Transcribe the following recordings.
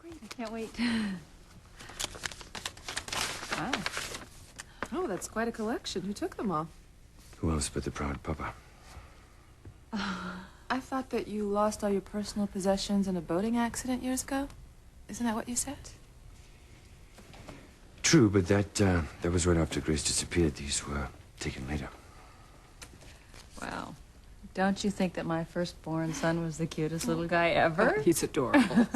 great. I can't wait. Wow. Oh, that's quite a collection. Who took them all? Who else but the proud papa? I thought that you lost all your personal possessions in a boating accident years ago. Isn't that what you said? True, but that was right after Grace disappeared. These were taken later. Wow. Don't you think that my firstborn son was the cutest little guy ever? He's adorable.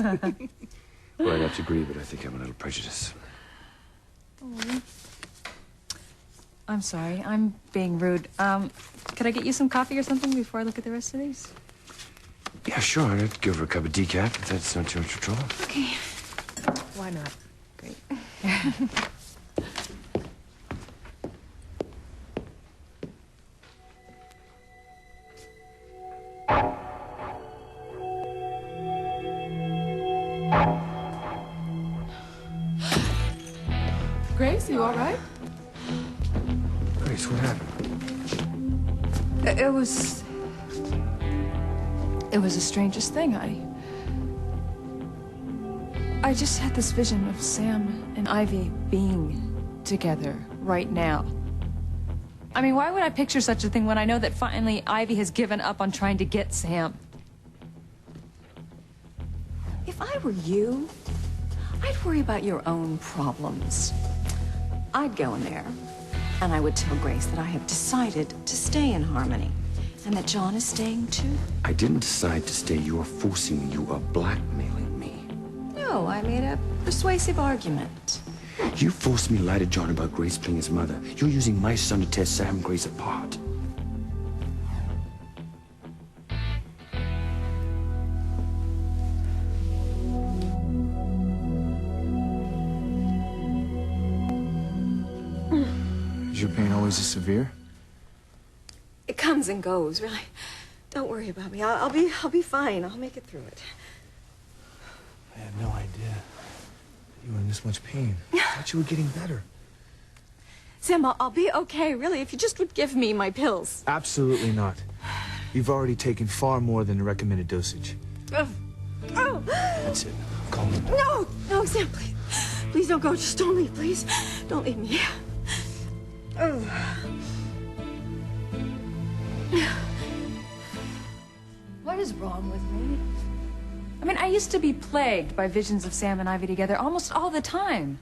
Well, I'd have to agree, but I think I'm a little prejudiced. Oh. I'm sorry. I'm being rude. Could I get you some coffee or something before I look at the rest of these? Yeah, sure. I'd go for a cup of decaf if that's not too much trouble. Okay. Why not? Great. Grace, you all right? Grace, what happened? It was the strangest thing. I just had this vision of Sam and Ivy being together right now. I mean, why would I picture such a thing when I know that finally Ivy has given up on trying to get Sam? If I were you, I'd worry about your own problems. I'd go in there, and I would tell Grace that I have decided to stay in Harmony, and that John is staying too. I didn't decide to stay. You are forcing me. You are blackmailing me. No, I made a persuasive argument. You forced me to lie to John about Grace being his mother. You're using my son to tear Sam and Grace apart. Is your pain always this severe? It comes and goes, really. Don't worry about me. I'll be fine. I'll make it through it. I had no idea that you were in this much pain. I thought you were getting better. Sam, I'll be okay, really, if you just would give me my pills. Absolutely not. You've already taken far more than the recommended dosage. Oh! That's it. Calm down. No! No, Sam, please. Please don't go. Just don't leave, please. Don't leave me. Oh. What is wrong with me? I mean, I used to be plagued by visions of Sam and Ivy together almost all the time.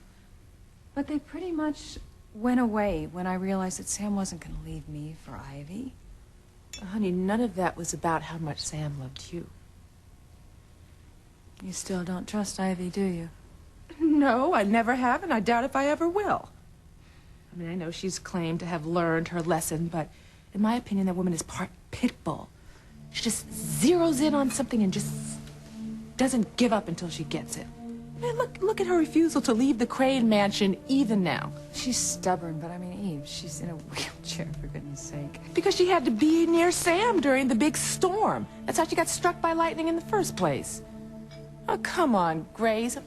But they pretty much went away when I realized that Sam wasn't going to leave me for Ivy. Honey, none of that was about how much Sam loved you. You still don't trust Ivy, do you? No, I never have, and I doubt if I ever will. I mean, I know she's claimed to have learned her lesson, but in my opinion, that woman is part pit bull. She just zeroes in on something and just doesn't give up until she gets it. Man, look at her refusal to leave the Crane mansion even now. She's stubborn, but I mean, Eve, she's in a wheelchair, for goodness sake. Because she had to be near Sam during the big storm. That's how she got struck by lightning in the first place. Oh, come on, Grace.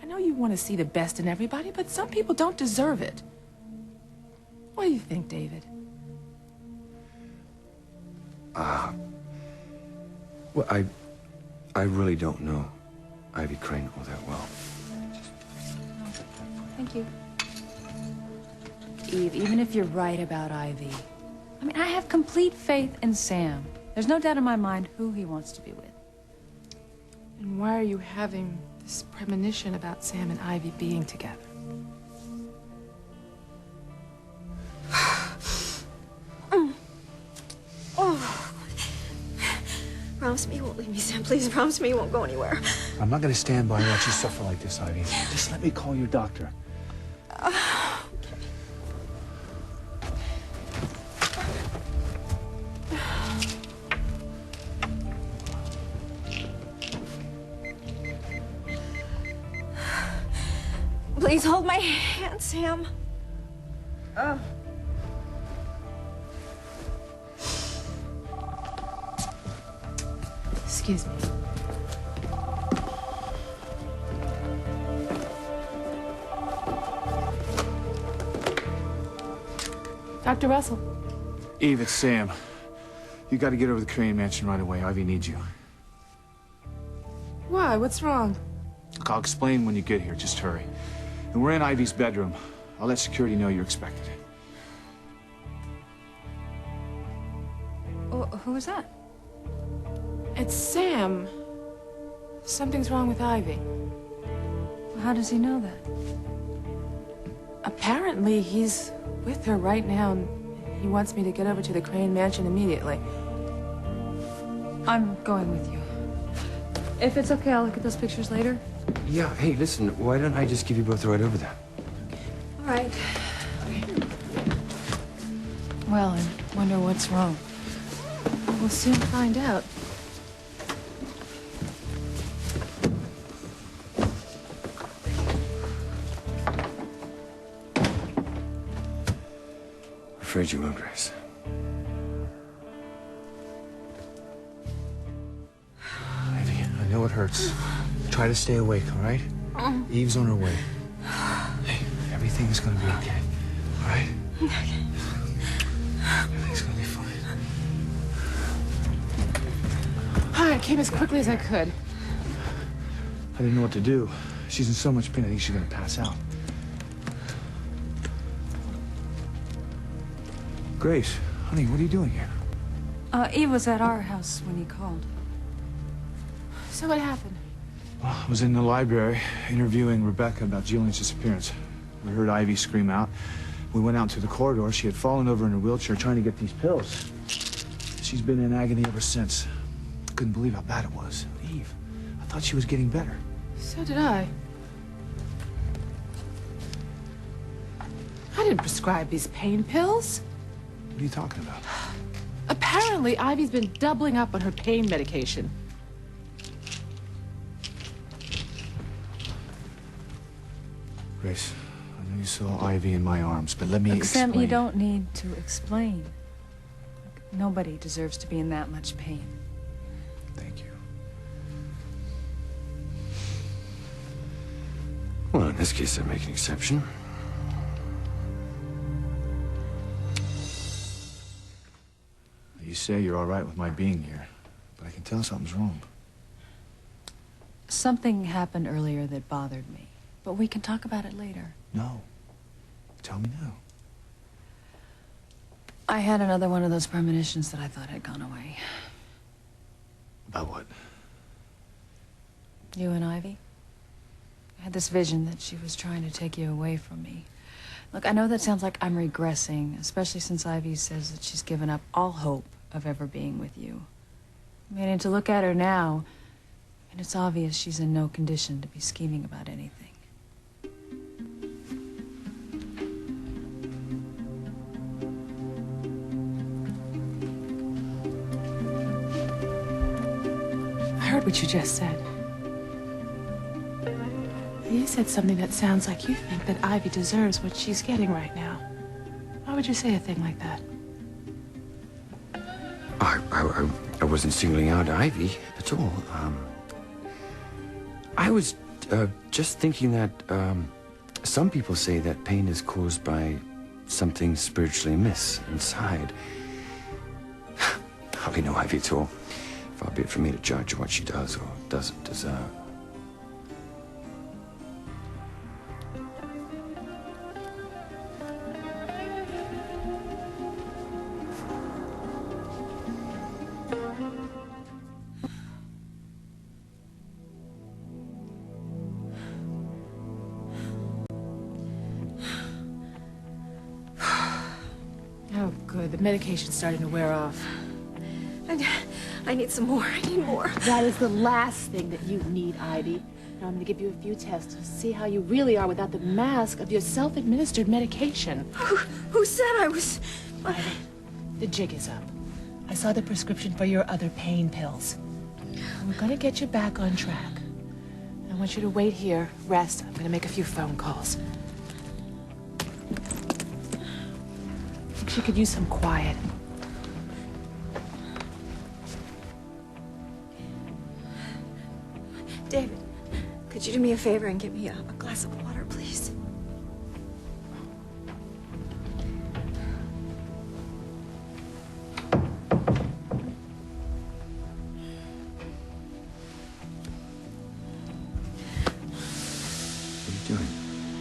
I know you want to see the best in everybody, but some people don't deserve it. What do you think, David? Well, I really don't know Ivy Crane all that well. Thank you. Eve, even if you're right about Ivy, I mean, I have complete faith in Sam. There's no doubt in my mind who he wants to be with. And why are you having this premonition about Sam and Ivy being together? Oh. Promise me you won't leave me, Sam. Please promise me you won't go anywhere. I'm not going to stand by and watch you suffer like this, Ivy. Just let me call your doctor. Okay. Please hold my hand, Sam. Excuse me. Dr. Russell. Eve, it's Sam. You got to get over to the Crane mansion right away. Ivy needs you. Why? What's wrong? Look, I'll explain when you get here. Just hurry. And we're in Ivy's bedroom. I'll let security know you're expected. Oh, who was that? It's Sam. Something's wrong with Ivy. How does he know that? Apparently, he's with her right now, and he wants me to get over to the Crane Mansion immediately. I'm going with you. If it's okay, I'll look at those pictures later. Yeah, hey, listen, why don't I just give you both a ride over there? All right. Well, I wonder what's wrong. We'll soon find out. Afraid you will, Grace. Ivy, I know it hurts. Try to stay awake, all right? Eve's on her way. Hey, everything's gonna be okay, all right? Everything's gonna be fine. I came as quickly as I could. I didn't know what to do. She's in so much pain, I think she's gonna pass out. Grace, honey, what are you doing here? Eve was at our house when he called. So what happened? Well, I was in the library interviewing Rebecca about Julian's disappearance. We heard Ivy scream out. We went out to the corridor. She had fallen over in her wheelchair trying to get these pills. She's been in agony ever since. I couldn't believe how bad it was. Eve, I thought she was getting better. So did I. I didn't prescribe these pain pills. What are you talking about? Apparently, Ivy's been doubling up on her pain medication. Grace, I know you saw Ivy in my arms, but let me explain. Sam, you don't need to explain. Look, nobody deserves to be in that much pain. Thank you. Well, in this case, I make an exception. You say you're all right with my being here, but I can tell something's wrong. Something happened earlier that bothered me, but we can talk about it later. No. Tell me now. I had another one of those premonitions that I thought had gone away. About what? You and Ivy? I had this vision that she was trying to take you away from me. Look, I know that sounds like I'm regressing, especially since Ivy says that she's given up all hope of ever being with you. I mean, and to look at her now, and it's obvious she's in no condition to be scheming about anything. I heard what you just said. You said something that sounds like you think that Ivy deserves what she's getting right now. Why would you say a thing like that? I wasn't singling out Ivy at all. I was just thinking that some people say that pain is caused by something spiritually amiss inside. Hardly know Ivy at all. Far be it from me to judge what she does or doesn't deserve. Oh, good. The medication's starting to wear off. I need some more. I need more. That is the last thing that you need, Ivy. Now I'm going to give you a few tests to see how you really are without the mask of your self-administered medication. Who said I was... Ivy, the jig is up. I saw the prescription for your other pain pills. We're going to get you back on track. I want you to wait here, rest. I'm going to make a few phone calls. I think she could use some quiet. David, could you do me a favor and get me a glass of water, please? doing?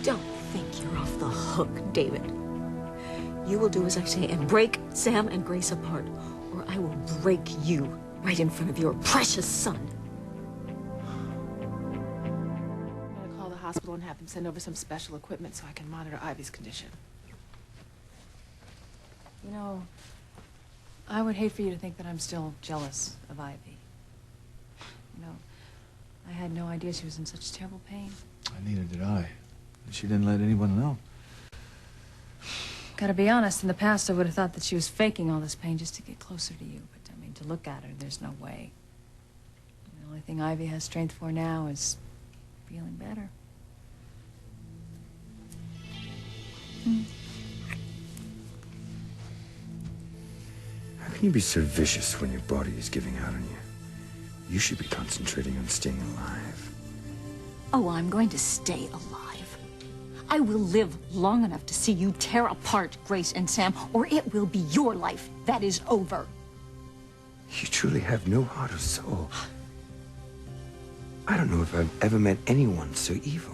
Don't think you're off the hook, David. You will do as I say and break Sam and Grace apart, or I will break you right in front of your precious son. I'm gonna call the hospital and have them send over some special equipment so I can monitor Ivy's condition. You know, I would hate for you to think that I'm still jealous of Ivy. You know, I had no idea she was in such terrible pain. Neither did I. She didn't let anyone know. Gotta be honest, in the past I would have thought that she was faking all this pain just to get closer to you. But, I mean, to look at her, there's no way. The only thing Ivy has strength for now is feeling better. How can you be so vicious when your body is giving out on you? You should be concentrating on staying alive. Oh, I'm going to stay alive. I will live long enough to see you tear apart Grace and Sam, or it will be your life that is over. You truly have no heart or soul. I don't know if I've ever met anyone so evil.